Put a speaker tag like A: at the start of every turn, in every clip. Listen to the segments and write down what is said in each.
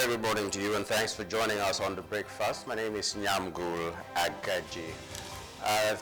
A: very good morning to you, and thanks for joining us on The Breakfast. My name is Nyamgul Agaji.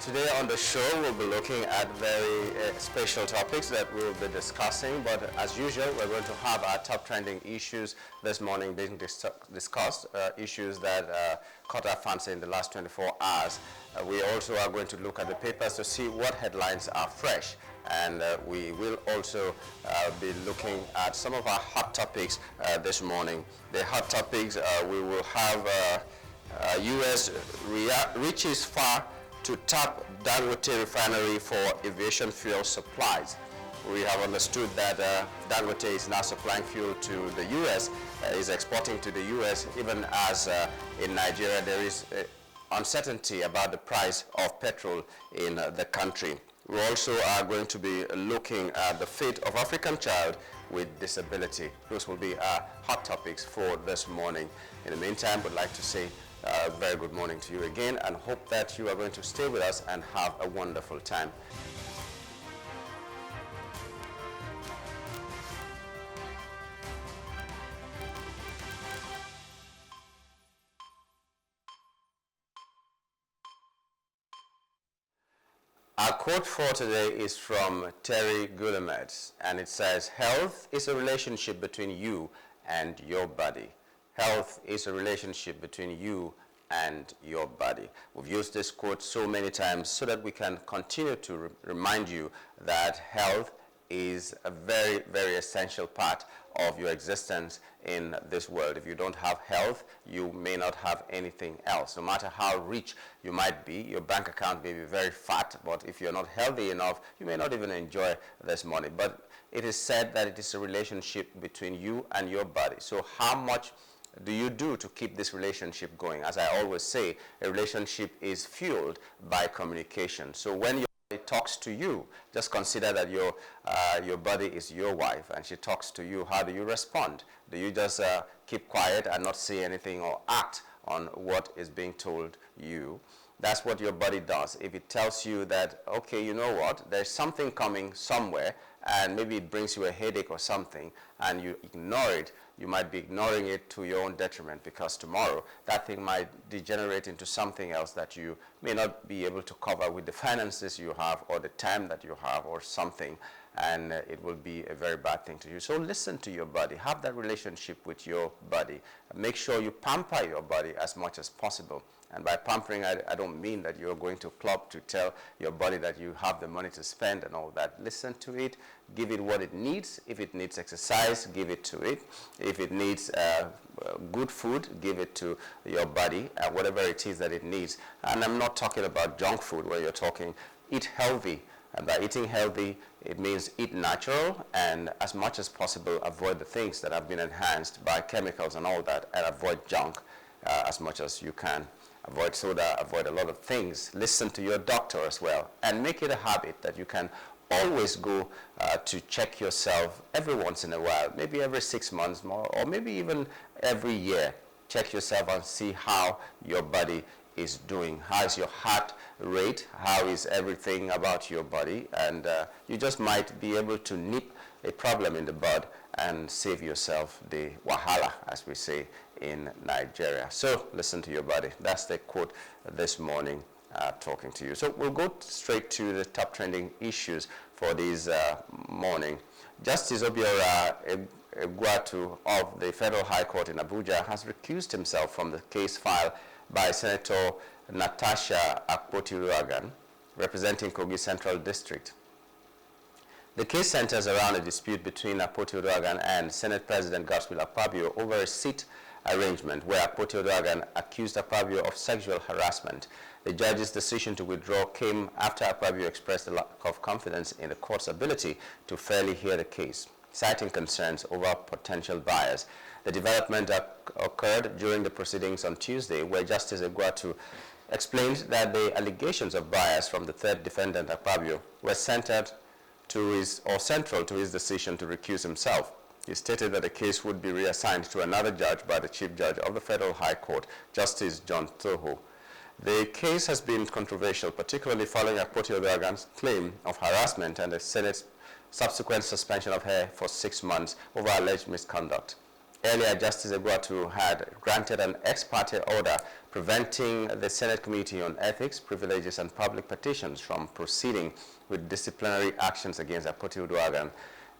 A: Today on the show, we'll be looking at very special topics that we'll be discussing, but as usual, we're going to have our top trending issues this morning being discussed, issues that caught our fancy in the last 24 hours. We also are going to look at the papers to see what headlines are fresh. And we will also be looking at some of our hot topics this morning. The hot topics, we will have U.S. reaches far to tap Dangote refinery for aviation fuel supplies. We have understood that Dangote is now supplying fuel to the U.S., is exporting to the U.S., even as in Nigeria there is uncertainty about the price of petrol in the country. We also are going to be looking at the fate of African child with disability. Those will be our hot topics for this morning. In the meantime, we'd like to say a very good morning to you again and hope that you are going to stay with us and have a wonderful time. Our quote for today is from Terry Guillemets, and it says, "Health is a relationship between you and your body." Health is a relationship between you and your body. We've used this quote so many times so that we can continue to remind you that health is a very, very essential part of your existence in this world. If you don't have health, you may not have anything else. No matter how rich you might be, your bank account may be very fat, but if you're not healthy enough, you may not even enjoy this money. But it is said that it is a relationship between you and your body. So how much do you do to keep this relationship going? As I always say, a relationship is fueled by communication. So when your body talks to you, just consider that your body is your wife and she talks to you. How do you respond? Do you just keep quiet and not say anything or act on what is being told you? That's what your body does. If it tells you that, okay, you know what, there's something coming somewhere, and maybe it brings you a headache or something, and you ignore it, you might be ignoring it to your own detriment, because tomorrow that thing might degenerate into something else that you may not be able to cover with the finances you have or the time that you have or something, and it will be a very bad thing to you. So listen to your body. Have that relationship with your body. Make sure you pamper your body as much as possible. And by pampering, I don't mean that you're going to club to tell your body that you have the money to spend and all that. Listen to it. Give it what it needs. If it needs exercise, give it to it. If it needs good food, give it to your body, whatever it is that it needs. And I'm not talking about junk food where you're talking eat healthy. And by eating healthy, it means eat natural and as much as possible avoid the things that have been enhanced by chemicals and all that, and avoid junk as much as you can. Avoid soda, avoid a lot of things. Listen to your doctor as well, and make it a habit that you can always go to check yourself every once in a while, maybe every 6 months more, or maybe even every year. Check yourself and see how your body is doing. How is your heart rate? How is everything about your body? And you just might be able to nip a problem in the bud and save yourself the wahala, as we say in Nigeria. So listen to your body. That's the quote this morning talking to you. So we'll go straight to the top trending issues for this morning. Justice Obiora Egwuatu of the Federal High Court in Abuja has recused himself from the case filed by Senator Natasha Akpoti-Uduaghan, representing Kogi Central District. The case centers around a dispute between Akpoti-Uduaghan and Senate President Godswill Akpabio over a seat arrangement where Akpoti-Uduaghan accused Akpabio of sexual harassment. The judge's decision to withdraw came after Akpabio expressed a lack of confidence in the court's ability to fairly hear the case, citing concerns over potential bias. The development occurred during the proceedings on Tuesday, where Justice Egwuatu explained that the allegations of bias from the third defendant, Akpabio, were central to his decision to recuse himself. He stated that the case would be reassigned to another judge by the Chief Judge of the Federal High Court, Justice John Togo. The case has been controversial, particularly following Akpoti-Uduaghan's claim of harassment and the Senate's subsequent suspension of her for 6 months over alleged misconduct. Earlier, Justice Egwuatu had granted an ex parte order preventing the Senate Committee on Ethics, Privileges and Public Petitions from proceeding with disciplinary actions against Apoti Uduaghan.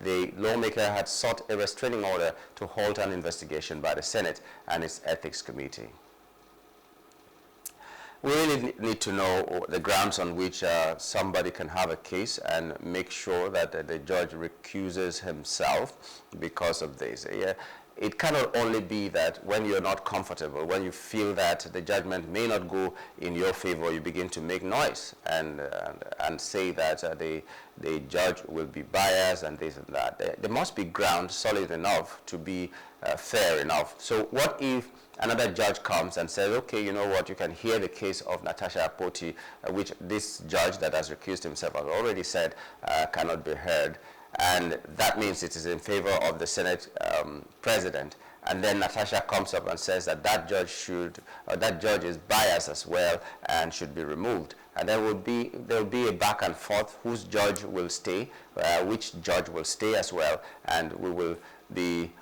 A: The lawmaker had sought a restraining order to halt an investigation by the Senate and its Ethics Committee. We really need to know the grounds on which somebody can have a case and make sure that the judge recuses himself because of this. It cannot only be that when you're not comfortable, when you feel that the judgment may not go in your favor, you begin to make noise and say that the judge will be biased and this and that. There must be ground solid enough to be fair enough. So what if another judge comes and says, okay, you know what, you can hear the case of Natasha Apoti, which this judge that has recused himself has already said cannot be heard. And that means it is in favor of the Senate president. And then Natasha comes up and says that that judge is biased as well and should be removed. And there will be a back and forth whose judge will stay, which judge will stay as well, and we will be,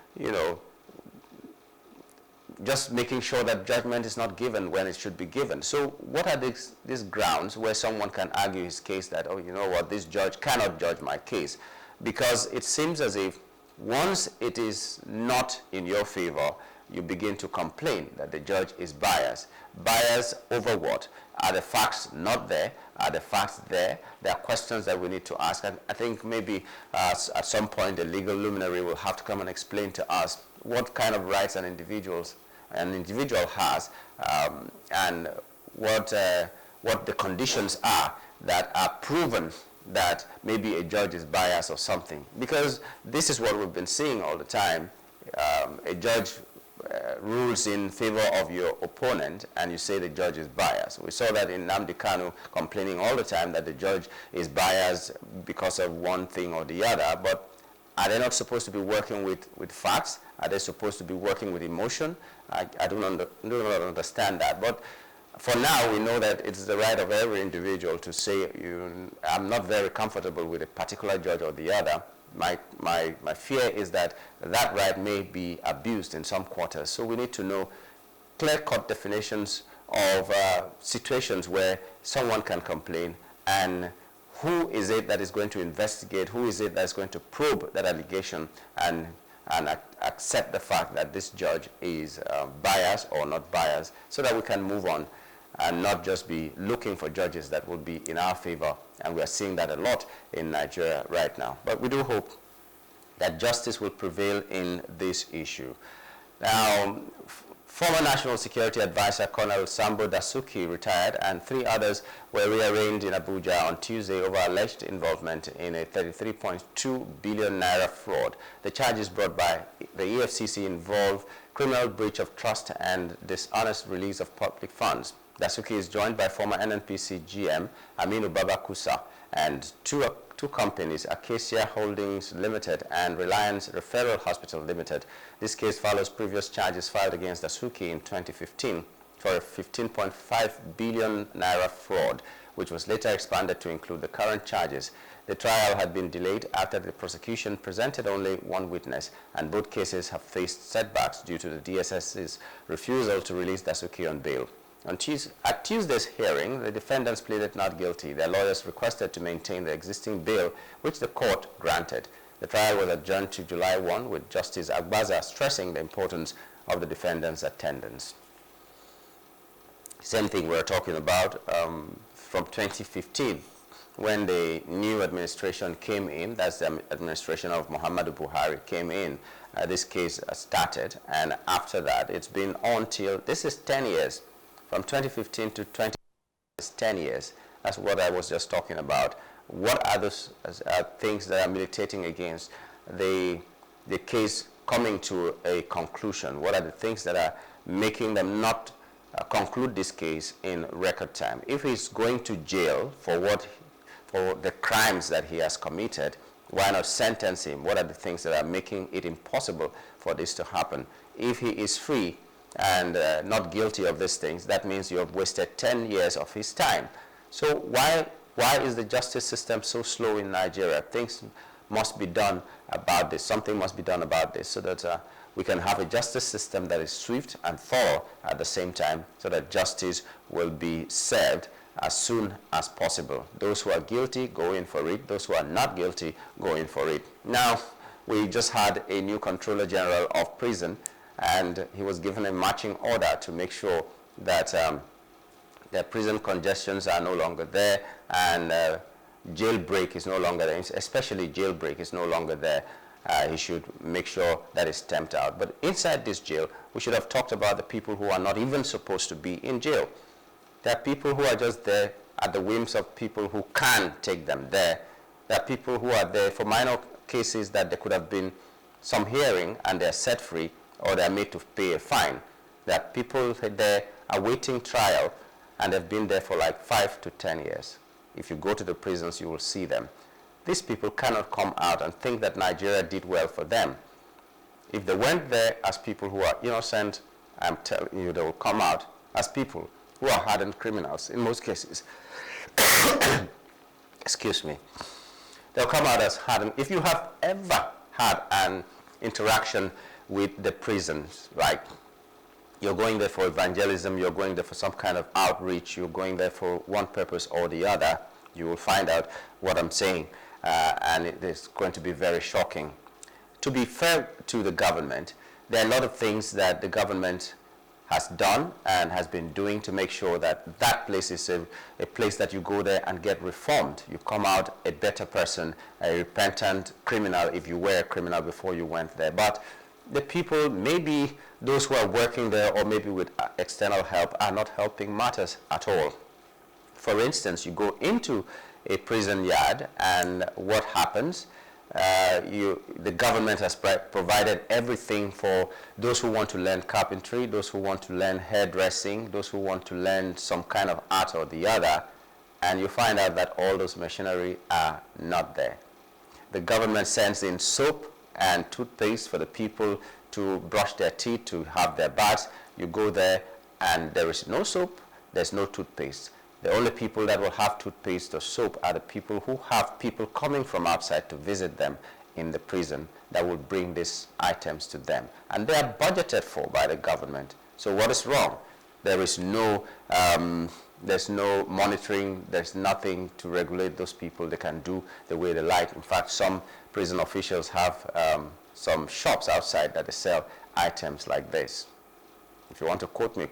A: just making sure that judgment is not given when it should be given. So what are these grounds where someone can argue his case that, oh, you know what, this judge cannot judge my case? Because it seems as if once it is not in your favor, you begin to complain that the judge is biased. Biased over what? Are the facts not there? Are the facts there? There are questions that we need to ask. And I think maybe at some point the legal luminary will have to come and explain to us what kind of rights an individual has and what the conditions are that are proven that maybe a judge is biased or something. Because this is what we've been seeing all the time. A judge rules in favor of your opponent and you say the judge is biased. We saw that in Nnamdi Kanu complaining all the time that the judge is biased because of one thing or the other. But are they not supposed to be working with facts? Are they supposed to be working with emotion? I do not understand that. But for now, we know that it's the right of every individual to say, I'm not very comfortable with a particular judge or the other. My fear is that that right may be abused in some quarters. So we need to know clear-cut definitions of situations where someone can complain and who is it that is going to investigate, who is it that is going to probe that allegation and accept the fact that this judge is biased or not biased, so that we can move on and not just be looking for judges that will be in our favor. And we are seeing that a lot in Nigeria right now. But we do hope that justice will prevail in this issue. Now, former National Security Advisor Colonel Sambo Dasuki retired, and 3 others were rearraigned in Abuja on Tuesday over alleged involvement in a 33.2 billion naira fraud. The charges brought by the EFCC involve criminal breach of trust and dishonest release of public funds. Dasuki is joined by former NNPC GM Aminu Babakusa and two companies, Acacia Holdings Limited and Reliance Referral Hospital Limited. This case follows previous charges filed against Dasuki in 2015 for a 15.5 billion naira fraud, which was later expanded to include the current charges. The trial had been delayed after the prosecution presented only one witness, and both cases have faced setbacks due to the DSS's refusal to release Dasuki on bail. At Tuesday's hearing, the defendants pleaded not guilty. Their lawyers requested to maintain the existing bail, which the court granted. The trial was adjourned to July 1, with Justice Agbaza stressing the importance of the defendants' attendance. Same thing we're talking about from 2015, when the new administration came in, that's the administration of Muhammadu Buhari came in, this case started, and after that, it's been on till, this is 10 years. From 2015 to 20, is 10 years. That's what I was just talking about. What are those things that are militating against the case coming to a conclusion? What are the things that are making them not conclude this case in record time? If he's going to jail for the crimes that he has committed, why not sentence him? What are the things that are making it impossible for this to happen? If he is free and not guilty of these things, that means you have wasted 10 years of his time. So why is the justice system so slow in Nigeria? Things must be done about this. Something must be done about this so that we can have a justice system that is swift and thorough at the same time, so that justice will be served as soon as possible. Those who are guilty, go in for it. Those who are not guilty, go in for it. Now, we just had a new Controller General of Prison, and he was given a marching order to make sure that the prison congestions are no longer there, and jailbreak is no longer there, especially jailbreak is no longer there. He should make sure that is stamped out. But inside this jail, we should have talked about the people who are not even supposed to be in jail. There are people who are just there at the whims of people who can take them there. There are people who are there for minor cases that there could have been some hearing and they're set free, or they're made to pay a fine. There are people there awaiting trial, and they've been there for like 5 to 10 years. If you go to the prisons, you will see them. These people cannot come out and think that Nigeria did well for them. If they went there as people who are innocent, I'm telling you, they will come out as people who are hardened criminals in most cases. Excuse me. They'll come out as hardened. If you have ever had an interaction with the prisons, right? You're going there for evangelism, you're going there for some kind of outreach, you're going there for one purpose or the other, you will find out what I'm saying. And it is going to be very shocking. To be fair to the government, there are a lot of things that the government has done and has been doing to make sure that that place is a place that you go there and get reformed. You come out a better person, a repentant criminal if you were a criminal before you went there. But the people, maybe those who are working there or maybe with external help, are not helping matters at all. For instance, you go into a prison yard, and what happens? The government has provided everything for those who want to learn carpentry, those who want to learn hairdressing, those who want to learn some kind of art or the other, and you find out that all those machinery are not there. The government sends in soap and toothpaste for the people to brush their teeth, to have their baths. You go there and there is no soap, there's no toothpaste. The only people that will have toothpaste or soap are the people who have people coming from outside to visit them in the prison that will bring these items to them. And they are budgeted for by the government. So what is wrong? There's no monitoring, there's nothing to regulate those people. They can do the way they like. In fact, some prison officials have some shops outside that they sell items like this. If you want to quote me,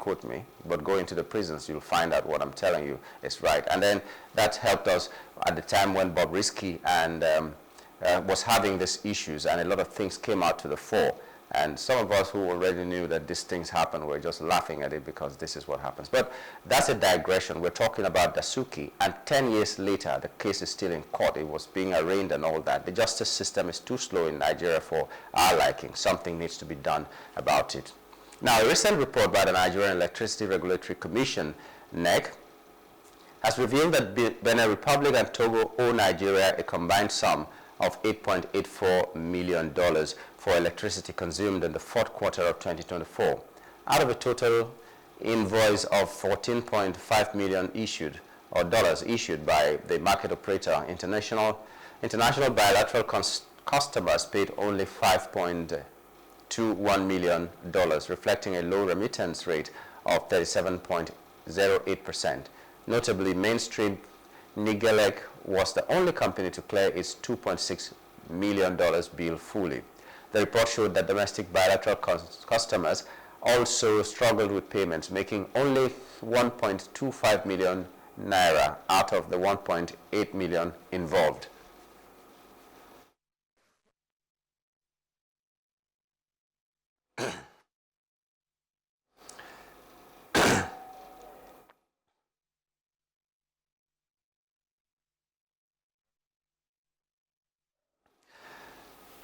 A: but go into the prisons, you'll find out what I'm telling you is right. And then that helped us at the time when Bob Risky and was having these issues, and a lot of things came out to the fore. And some of us who already knew that these things happen were just laughing at it because this is what happens. But that's a digression. We're talking about Dasuki, and 10 years later, the case is still in court. It was being arraigned and all that. The justice system is too slow in Nigeria for our liking. Something needs to be done about it. Now, a recent report by the Nigerian Electricity Regulatory Commission, NEC, has revealed that Benin Republic and Togo owe Nigeria a combined sum of $8.84 million for electricity consumed in the fourth quarter of 2024, out of a total invoice of $14.5 million issued by the market operator. International bilateral customers paid only $5.21 million, reflecting a low remittance rate of 37.08%. Notably, mainstream Nigelec was the only company to clear its $2.6 million bill fully. The report showed that domestic bilateral customers also struggled with payments, making only 1.25 million naira out of the 1.8 million involved.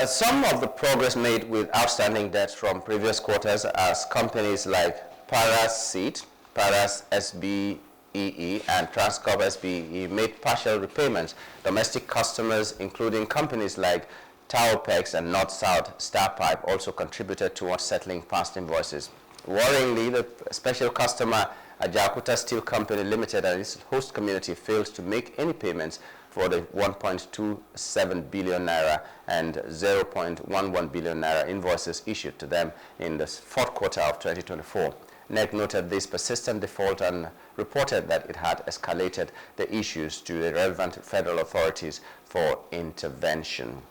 A: Some of the progress made with outstanding debts from previous quarters, as companies like Paras Seed, Paras SBEE, and Transcorp SBEE made partial repayments. Domestic customers, including companies like Taopex and North-South Star Pipe, also contributed towards settling past invoices. Worryingly, the special customer Egwuatu Steel Company Limited and its host community failed to make any payments for the 1.27 billion naira and 0.11 billion naira invoices issued to them in the fourth quarter of 2024. NEC noted this persistent default and reported that it had escalated the issues to the relevant federal authorities for intervention.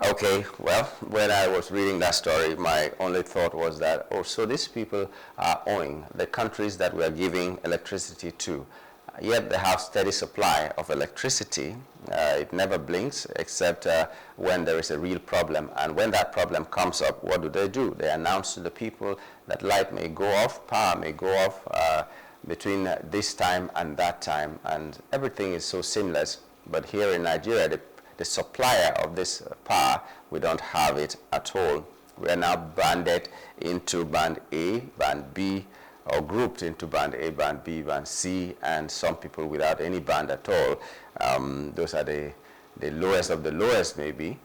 A: Okay, well, when I was reading that story, my only thought was that, oh, so these people are owing the countries that we are giving electricity to. Yet they have steady supply of electricity. It never blinks except when there is a real problem. And when that problem comes up, what do? They announce to the people that light may go off, power may go off between this time and that time. And everything is so seamless. But here in Nigeria, the supplier of this power, we don't have it at all. We are now banded into band A, band B, or grouped into band A, band B, band C, and some people without any band at all. Those are the lowest of the lowest, maybe.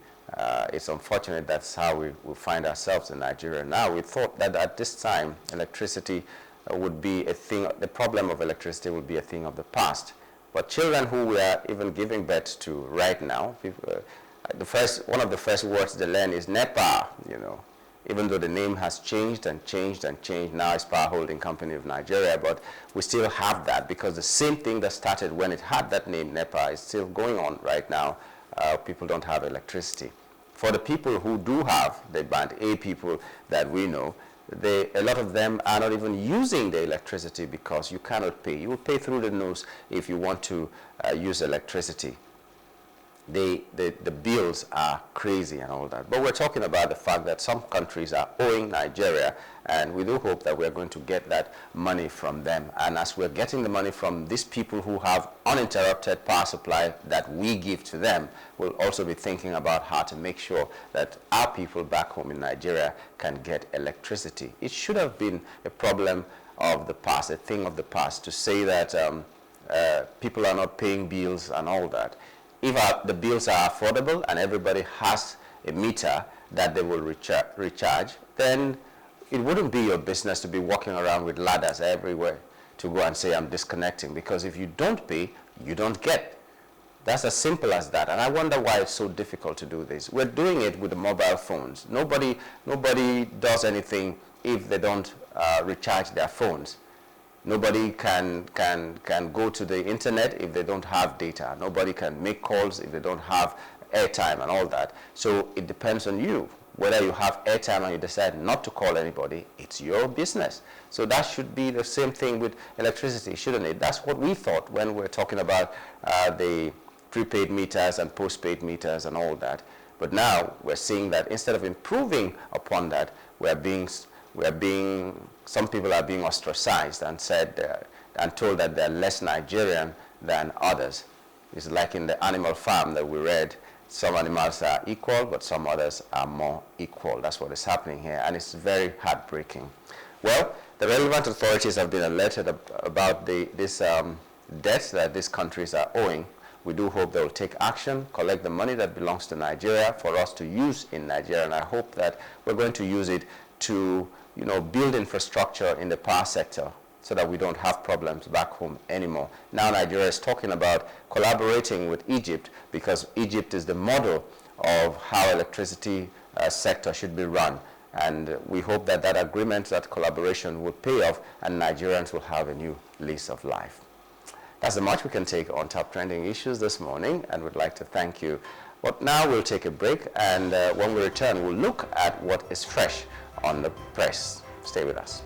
A: It's unfortunate that's how we find ourselves in Nigeria now. We thought that at this time, electricity would be a thing, the problem of electricity would be a thing of the past. But children who we are even giving birth to right now, one of the first words they learn is NEPA, you know. Even though the name has changed and changed and changed, now it's Power Holding Company of Nigeria, but we still have that because the same thing that started when it had that name, NEPA, is still going on right now. People don't have electricity. For the people who do have, the band A people that we know, a lot of them are not even using the electricity because you cannot pay. You will pay through the nose if you want to use electricity. The bills are crazy and all that. But we're talking about the fact that some countries are owing Nigeria, and we do hope that we're going to get that money from them. And as we're getting the money from these people who have uninterrupted power supply that we give to them, we'll also be thinking about how to make sure that our people back home in Nigeria can get electricity. It should have been a problem of the past, a thing of the past, to say that people are not paying bills and all that. If the bills are affordable and everybody has a meter that they will recharge, then it wouldn't be your business to be walking around with ladders everywhere to go and say, I'm disconnecting. Because if you don't pay, you don't get. That's as simple as that. And I wonder why it's so difficult to do this. We're doing it with the mobile phones. Nobody does anything if they don't recharge their phones. Nobody can go to the internet if they don't have data. Nobody can make calls if they don't have airtime and all that. So it depends on you. Whether you have airtime and you decide not to call anybody, it's your business. So that should be the same thing with electricity, shouldn't it? That's what we thought when we're talking about the prepaid meters and postpaid meters and all that. But now we're seeing that instead of improving upon that, some people are being ostracized and said and told that they're less Nigerian than others. It's like in the Animal Farm that we read, some animals are equal, but some others are more equal. That's what is happening here, and it's very heartbreaking. Well, the relevant authorities have been alerted about this debt that these countries are owing. We do hope they will take action, collect the money that belongs to Nigeria for us to use in Nigeria, and I hope that we're going to use it to build infrastructure in the power sector so that we don't have problems back home anymore. Now Nigeria is talking about collaborating with Egypt because Egypt is the model of how electricity sector should be run. And we hope that that agreement, that collaboration will pay off and Nigerians will have a new lease of life. That's the much we can take on top trending issues this morning, and we'd like to thank you. But now we'll take a break, and when we return, we'll look at what is fresh on the press. Stay with us.